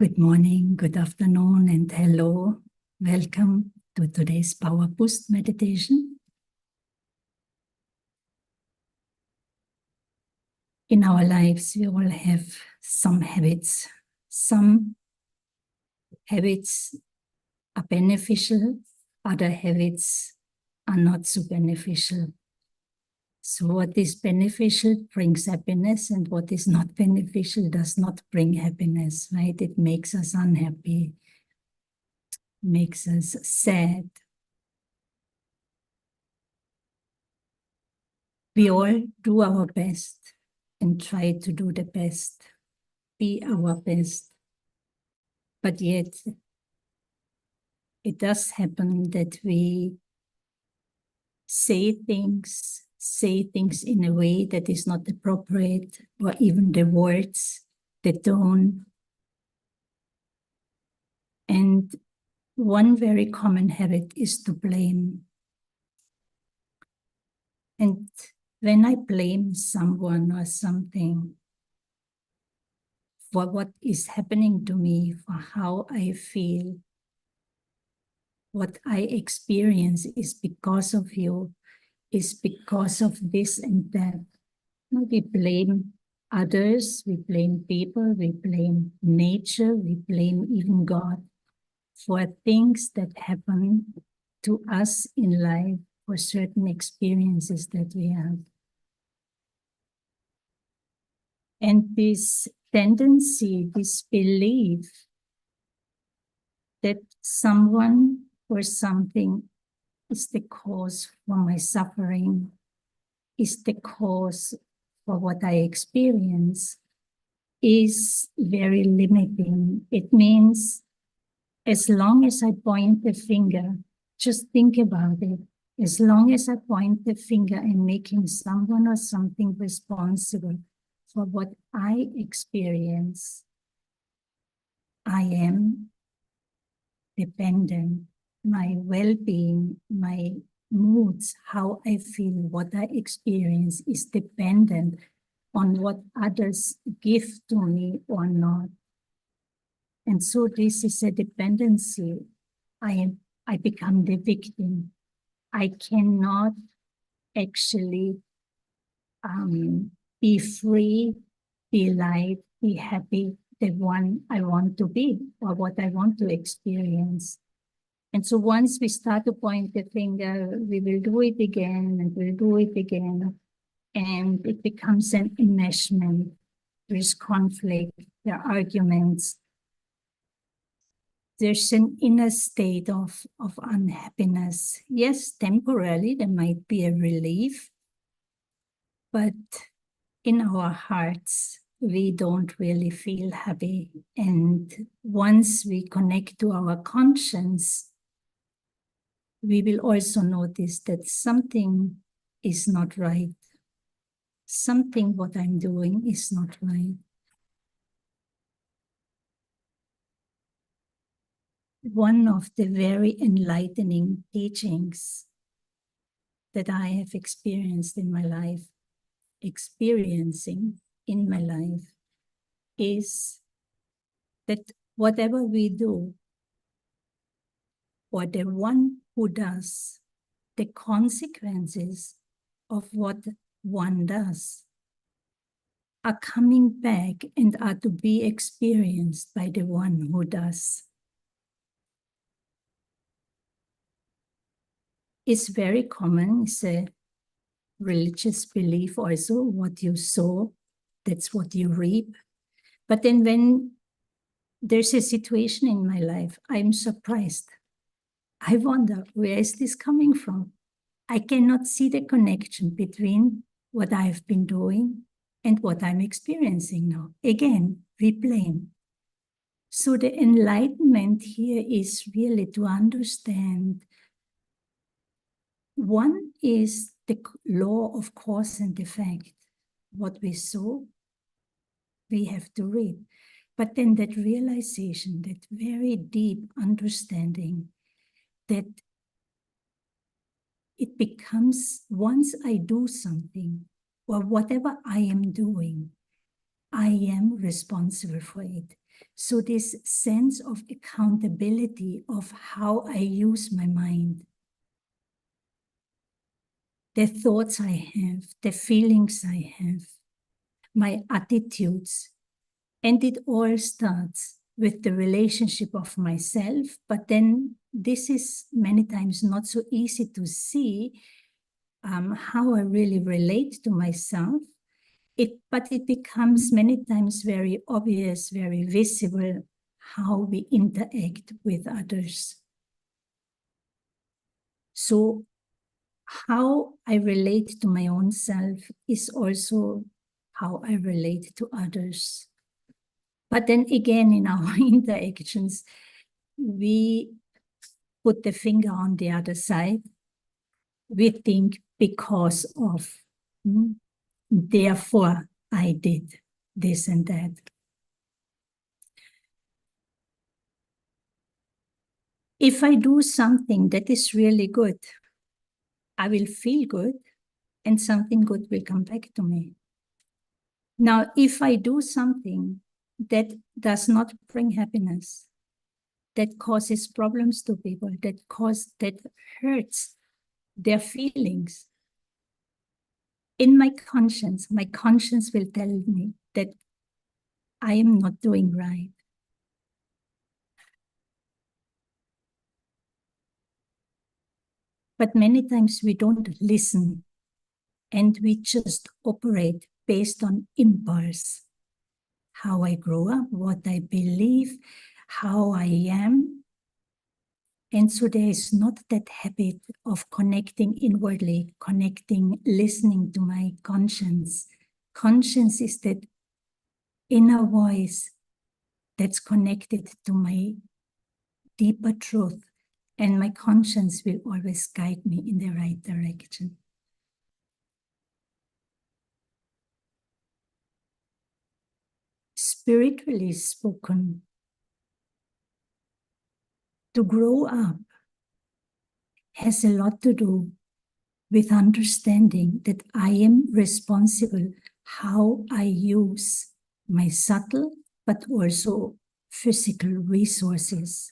Good morning, good afternoon, and hello. Welcome to today's Powerboost meditation. In our lives, we all have some habits. Some habits are beneficial, other habits are not so beneficial. So what is beneficial brings happiness, and what is not beneficial does not bring happiness, right? It makes us unhappy, makes us sad. We all do our best and try to do the best, be our best. But yet, it does happen that we say things in a way that is not appropriate, or even the words, the tone. And one very common habit is to blame. And when I blame someone or something for what is happening to me, for how I feel, what I experience is because of you, is because of this and that. We blame others, we blame people, we blame nature, we blame even God for things that happen to us in life, for certain experiences that we have. And this tendency, this belief that someone or something is the cause for my suffering, is the cause for what I experience, is very limiting. It means as long as I point the finger, just think about it. As long as I point the finger and making someone or something responsible for what I experience, I am dependent. My well-being, my moods, how I feel, what I experience is dependent on what others give to me or not. And so this is a dependency. I become the victim. I cannot actually be free, be light, be happy, the one I want to be or what I want to experience. And so once we start to point the finger, we will do it again and we'll do it again. And it becomes an enmeshment. There's conflict, there are arguments. There's an inner state of unhappiness. Yes, temporarily, there might be a relief, but in our hearts, we don't really feel happy. And once we connect to our conscience, we will also notice that something is not right. Something what I'm doing is not right. One of the very enlightening teachings that I have experienced in my life, is that whatever we do, or the one who does, the consequences of what one does are coming back and are to be experienced by the one who does. It's very common, it's a religious belief also, what you sow, that's what you reap. But then when there's a situation in my life, I'm surprised. I wonder, where is this coming from? I cannot see the connection between what I've been doing and what I'm experiencing now. Again, we blame. So the enlightenment here is really to understand. One is the law of cause and effect. What we sow, we have to reap. But then that realization, that very deep understanding that it becomes, once I do something, or whatever I am doing, I am responsible for it. So this sense of accountability of how I use my mind, the thoughts I have, the feelings I have, my attitudes. And it all starts with the relationship of myself, but then this is many times not so easy to see how I really relate to myself. But it becomes many times very obvious, very visible, how we interact with others. So how I relate to my own self is also how I relate to others. But then again, in our interactions, we put the finger on the other side. We think because of, therefore I did this and that. If I do something that is really good, I will feel good and something good will come back to me. Now, if I do something that does not bring happiness, that causes problems to people, that hurts their feelings, in my conscience will tell me that I am not doing right. But many times we don't listen and we just operate based on impulse. How I grew up, what I believe, how I am. And so there is not that habit of connecting inwardly, listening to my conscience. Conscience is that inner voice that's connected to my deeper truth. And my conscience will always guide me in the right direction. Spiritually spoken, to grow up has a lot to do with understanding that I am responsible how I use my subtle but also physical resources.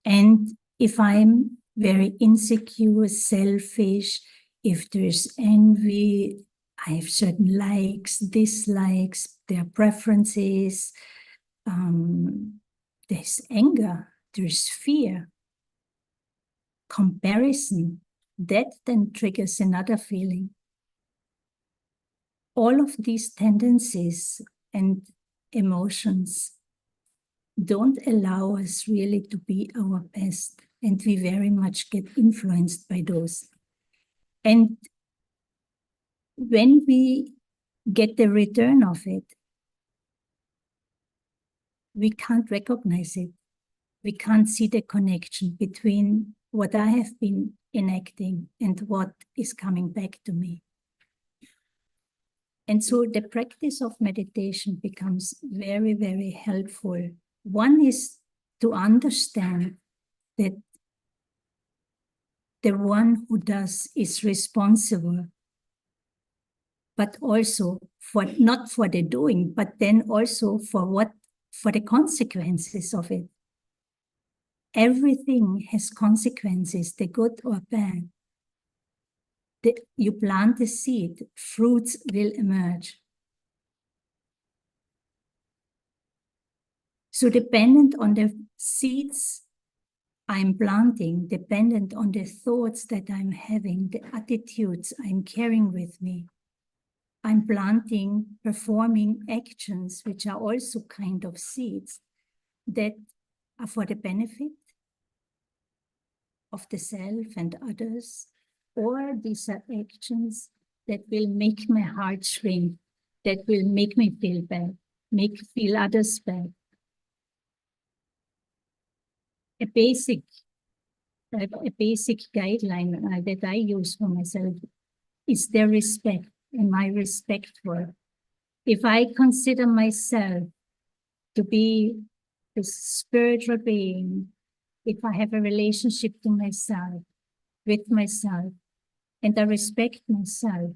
And if I'm very insecure, selfish, if there's envy, I have certain likes, dislikes, their preferences, there's anger, there's fear, comparison, that then triggers another feeling. All of these tendencies and emotions don't allow us really to be our best, and we very much get influenced by those. And when we get the return of it, we can't recognize it. We can't see the connection between what I have been enacting and what is coming back to me. And so the practice of meditation becomes very, very helpful. One is to understand that the one who does is responsible, but also for not for the doing, but then also for the consequences of it. Everything has consequences, the good or bad. You plant the seed, fruits will emerge. So dependent on the seeds I'm planting, dependent on the thoughts that I'm having, the attitudes I'm carrying with me, I'm planting, performing actions, which are also kind of seeds that are for the benefit of the self and others, or these are actions that will make my heart shrink, that will make me feel bad, feel others bad. A basic guideline that I use for myself is the respect. Am I respectful? If I consider myself to be a spiritual being, if I have a relationship to myself, with myself, and I respect myself,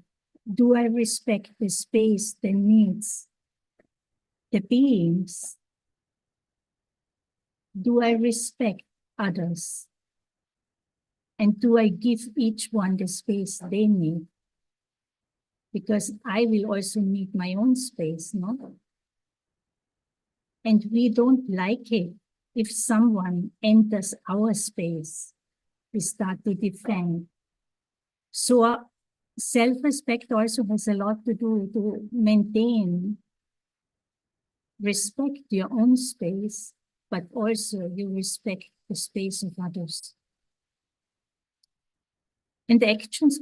do I respect the space, the needs, the beings Do I respect others? And do I give each one the space they need? Because I will also need my own space, no? And we don't like it if someone enters our space. We start to defend. So self-respect also has a lot to do to maintain, respect your own space, but also you respect the space of others. And the actions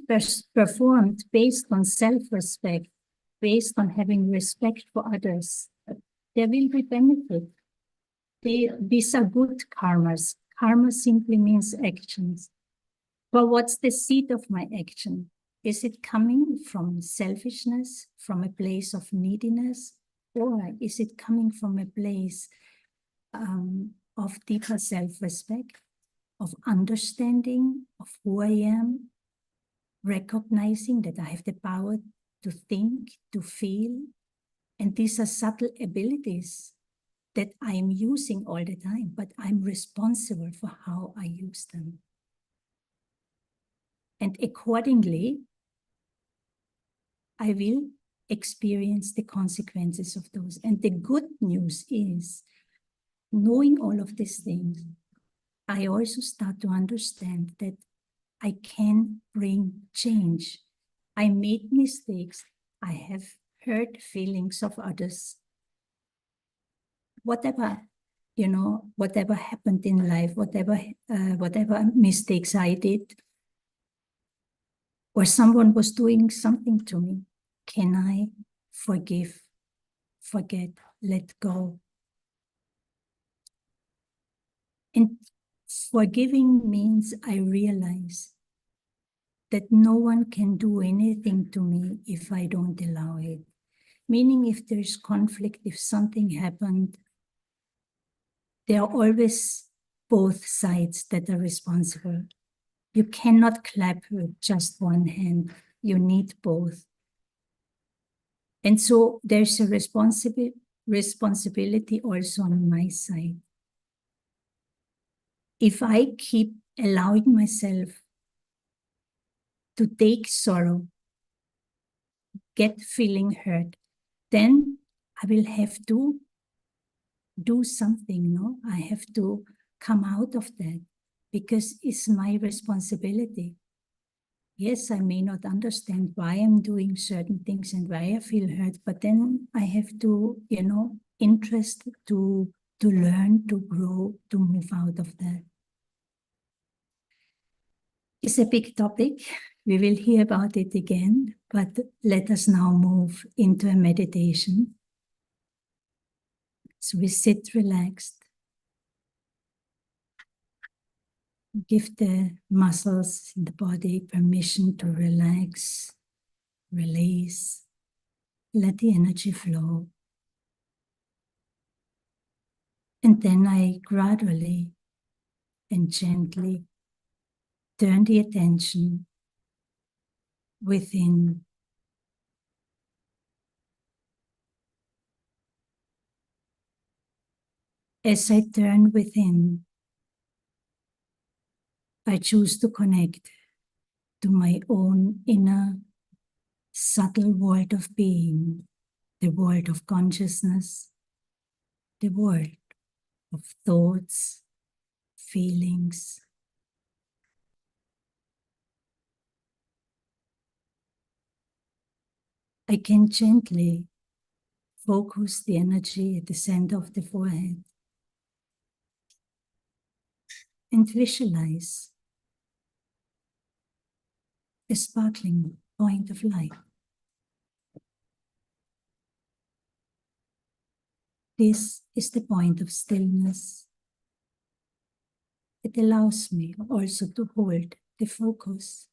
performed based on self-respect, based on having respect for others, there will be benefit. These are good karmas. Karma simply means actions. But what's the seed of my action? Is it coming from selfishness, from a place of neediness, or is it coming from a place of deeper self-respect, of understanding of who I am, recognizing that I have the power to think, to feel, and these are subtle abilities that I am using all the time, but I'm responsible for how I use them. And accordingly, I will experience the consequences of those. And the good news is, knowing all of these things, I also start to understand that I can bring change. I made mistakes. I have hurt feelings of others. Whatever, whatever happened in life, whatever mistakes I did, or someone was doing something to me, can I forgive, forget, let go? And forgiving means I realize that no one can do anything to me if I don't allow it. Meaning if there's conflict, if something happened, there are always both sides that are responsible. You cannot clap with just one hand. You need both. And so there's a responsibility also on my side. If I keep allowing myself to take sorrow, get feeling hurt, then I will have to do something, no? I have to come out of that because it's my responsibility. Yes, I may not understand why I'm doing certain things and why I feel hurt, but then I have to, interest to learn, to grow, to move out of that. It's a big topic. We will hear about it again, but let us now move into a meditation. So we sit relaxed. Give the muscles in the body permission to relax, release, let the energy flow. And then I gradually and gently turn the attention within. As I turn within, I choose to connect to my own inner subtle world of being, the world of consciousness, the world of thoughts, feelings. I can gently focus the energy at the center of the forehead and visualize a sparkling point of light. This is the point of stillness. It allows me also to hold the focus.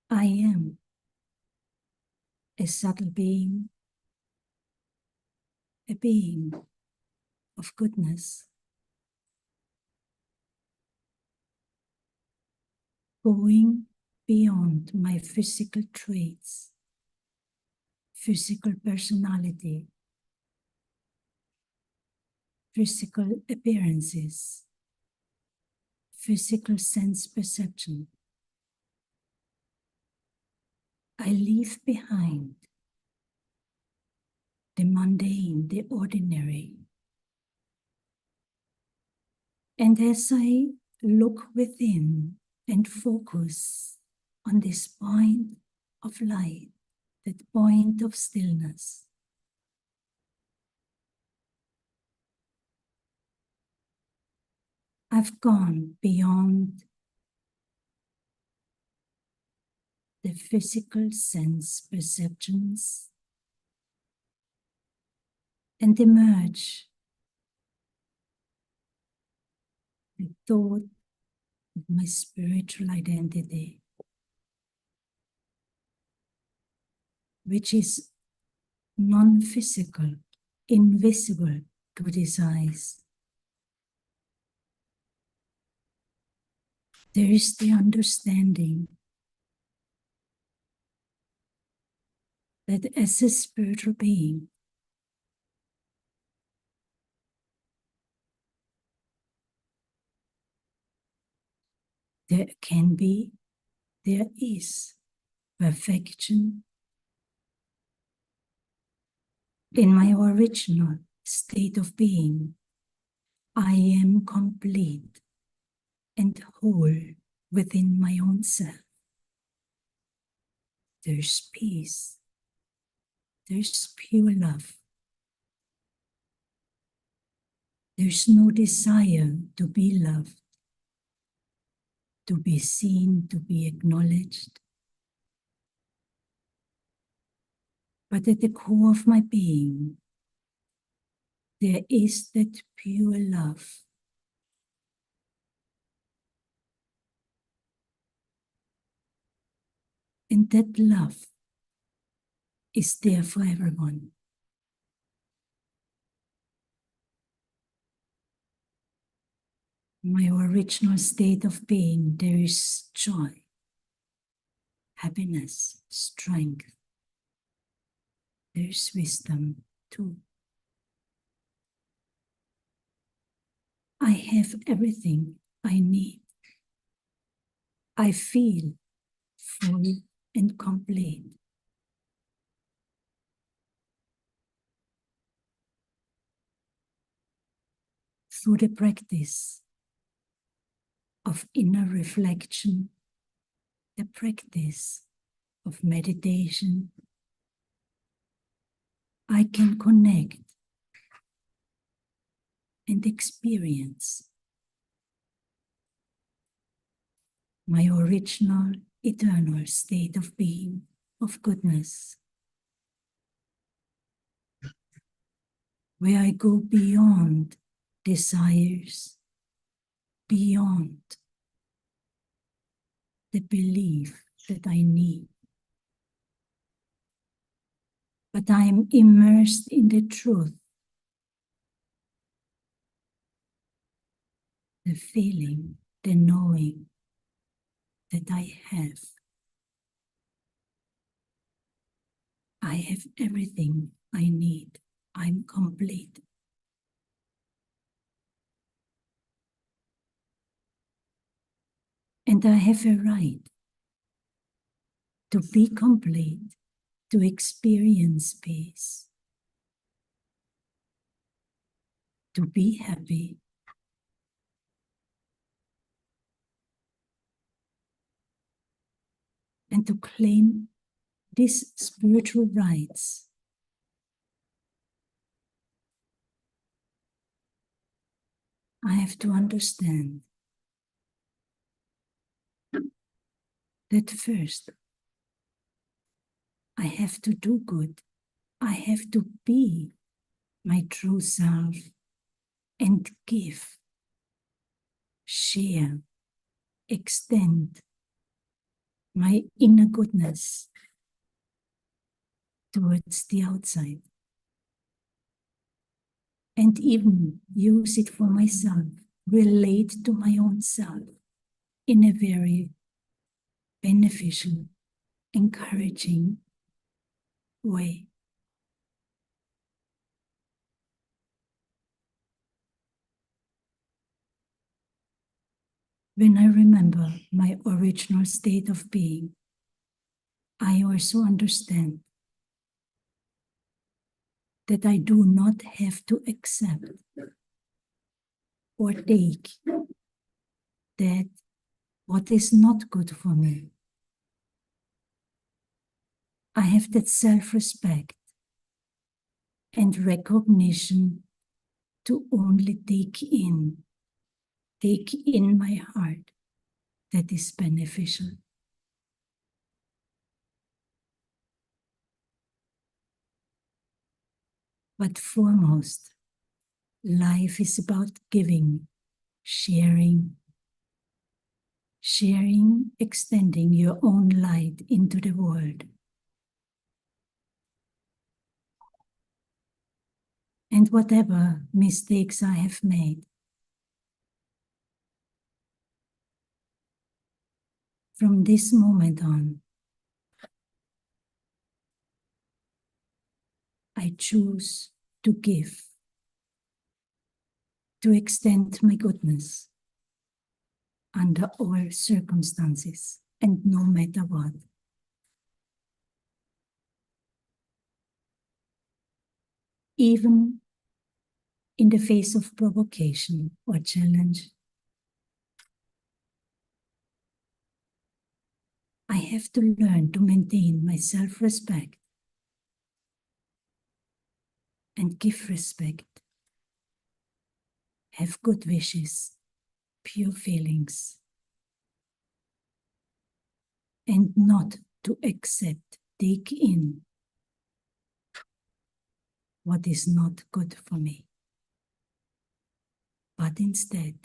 I am a subtle being, a being of goodness, going beyond my physical traits, physical personality, physical appearances, physical sense perception. I leave behind the mundane, the ordinary. And as I look within and focus on this point of light, that point of stillness, I've gone beyond the physical sense perceptions and emerge the thought of my spiritual identity, which is non-physical, invisible to this eyes. There is the understanding that as a spiritual being, there is perfection in my original state of being. I am complete and whole within my own self. There's peace. There's pure love. There's no desire to be loved, to be seen, to be acknowledged. But at the core of my being, there is that pure love. And that love is there for everyone. My original state of being, there is joy, happiness, strength. There is wisdom too. I have everything I need. I feel full and complete. Through the practice of inner reflection, the practice of meditation, I can connect and experience my original, eternal state of being, of goodness, where I go beyond desires, beyond the belief that I need. But I am immersed in the truth, the feeling, the knowing that I have. I have everything I need. I'm complete. And I have a right to be complete, to experience peace, to be happy, and to claim these spiritual rights. I have to understand that first, I have to do good. I have to be my true self and give, share, extend my inner goodness towards the outside. And even use it for myself, relate to my own self in a very beneficial, encouraging way. When I remember my original state of being, I also understand that I do not have to accept or take that what is not good for me. I have that self-respect and recognition to only take in my heart that is beneficial. But foremost, life is about giving, sharing, extending your own light into the world. And whatever mistakes I have made, from this moment on, I choose to give, to extend my goodness under all circumstances and no matter what. Even in the face of provocation or challenge, I have to learn to maintain my self-respect and give respect, have good wishes, pure feelings, and not to accept, take in what is not good for me, but instead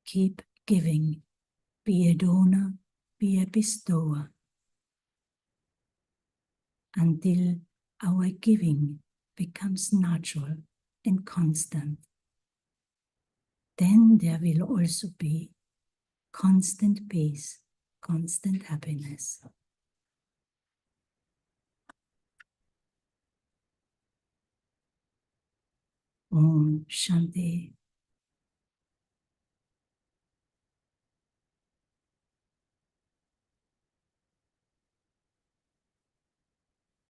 keep giving, be a donor, be a bestower, until our giving becomes natural and constant. Then there will also be constant peace, constant happiness. Om Shanti.